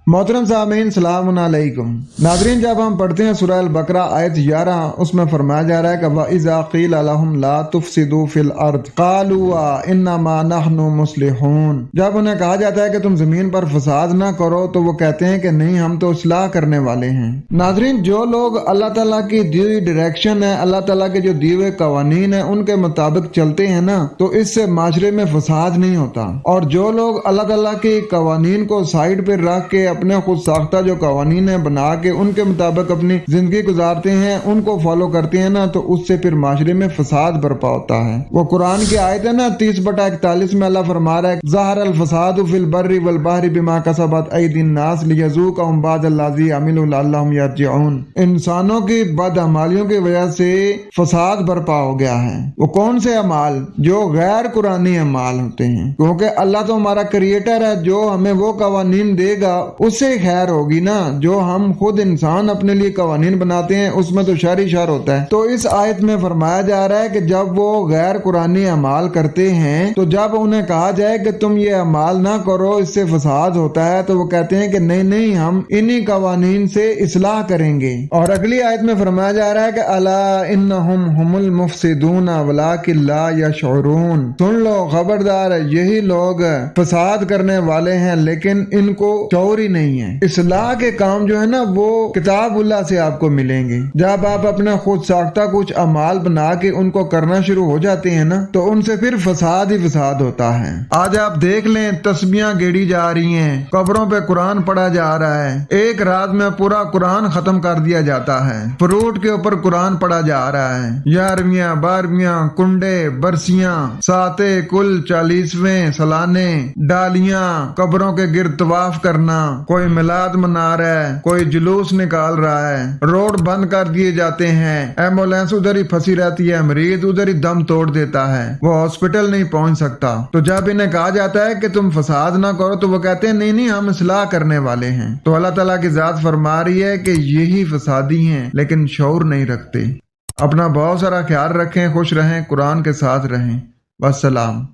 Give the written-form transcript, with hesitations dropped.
मोहतरम सामीन सलाम अलैकुम। नाज़रीन, जब हम पढ़ते हैं सूरह अल-बकरा आयत 11, उसमें फरमाया जा रहा है कि वइज़ा क़ील लहुम ला तुफ़सिदू फ़िल अर्द क़ालू इन्नमा नहनु मुस्लिहून। जब उन्हें कहा जाता है कि तुम जमीन पर फसाद ना करो तो वो कहते हैं कि नहीं, हम तो इस्लाह करने वाले हैं। नाज़रीन, जो लोग अल्लाह ताला की दी हुई डायरेक्शन है, अल्लाह ताला के जो दिए हुए कवानीन है, उनके मुताबिक चलते हैं ना, तो इससे माशरे में फसाद नहीं होता। और जो लोग अल्लाह ताला के कवानीन को साइड पर रख के अपने खुद साख्ता जो कवानीन है बना के उनके मुताबिक अपनी जिंदगी गुजारते हैं, उनको फॉलो करते हैं ना, तो उससे फिर माशरे में फसाद बर्पा होता है। वो कुरान की आयत है ना 30/41 में अल्लाह फरमा रहा है ज़हर अल फसादु फिल बर्रि वल बहरि बिमा कसबत अयदिन नास लियज़ूक़हुम बअदल्लज़ी अमिलू लअल्लहुम यरजिऊन। इंसानों की बदअमालियों की वजह से फसाद बर्पा हो गया है। वो कौन से अमाल? जो गैर कुरानी अमाल होते हैं, क्योंकि अल्लाह तो हमारा क्रिएटर है, जो हमें वो कवानीन देगा उससे खैर होगी ना। जो हम खुद इंसान अपने लिए कवानीन बनाते हैं उसमें तो शर ही शर होता है। तो इस आयत में फरमाया जा रहा है कि जब वो गैर कुरानी अमाल करते हैं, तो जब उन्हें कहा जाए कि तुम ये अमाल ना करो, इससे फसाद होता है, तो वो कहते हैं कि नहीं नहीं, हम इन्हीं कवानीन से इस्लाह करेंगे। और अगली आयत में फरमाया जा रहा है कि अला इन्नहुम हुमुल मुफसिदून वलाकिन ला यशऊरून। सुन लो, खबरदार, यही लोग फसाद करने वाले हैं लेकिन इनको शऊर ही नहीं है। इस्लाह के काम जो है ना वो किताबुल्लाह से आपको मिलेंगे। जब आप अपना खुद साख्ता कुछ अमाल बना के उनको करना शुरू हो जाते हैं ना, तो उनसे फिर फसाद ही फसाद होता है। आज आप देख लें, तस्बीहां गेड़ी जा रही हैं, कब्रों पे कुरान पढ़ा जा रहा है, एक रात में पूरा कुरान खत्म कर दिया जाता है, फ्रूट के ऊपर कुरान पढ़ा जा रहा है, 11वीं 12वीं कुंडे बरसियां साते कुल 40वें सलाने डालियां, कब्रों के गिर्द तवाफ करना, कोई मिलाद मना रहा है, कोई जुलूस निकाल रहा है, रोड बंद कर दिए जाते हैं, एम्बुलेंस उधर ही फंसी रहती है, मरीज उधर ही दम तोड़ देता है, वो हॉस्पिटल नहीं पहुंच सकता। तो जब इन्हें कहा जाता है कि तुम फसाद ना करो, तो वो कहते हैं नहीं नहीं, हम इस्लाह करने वाले हैं। तो अल्लाह ताला की जात फरमा रही है कि यही फसादी हैं लेकिन शऊर नहीं रखते। अपना बहुत सारा ख्याल रखें, खुश रहें, कुरान के साथ रहें। वस्सलाम।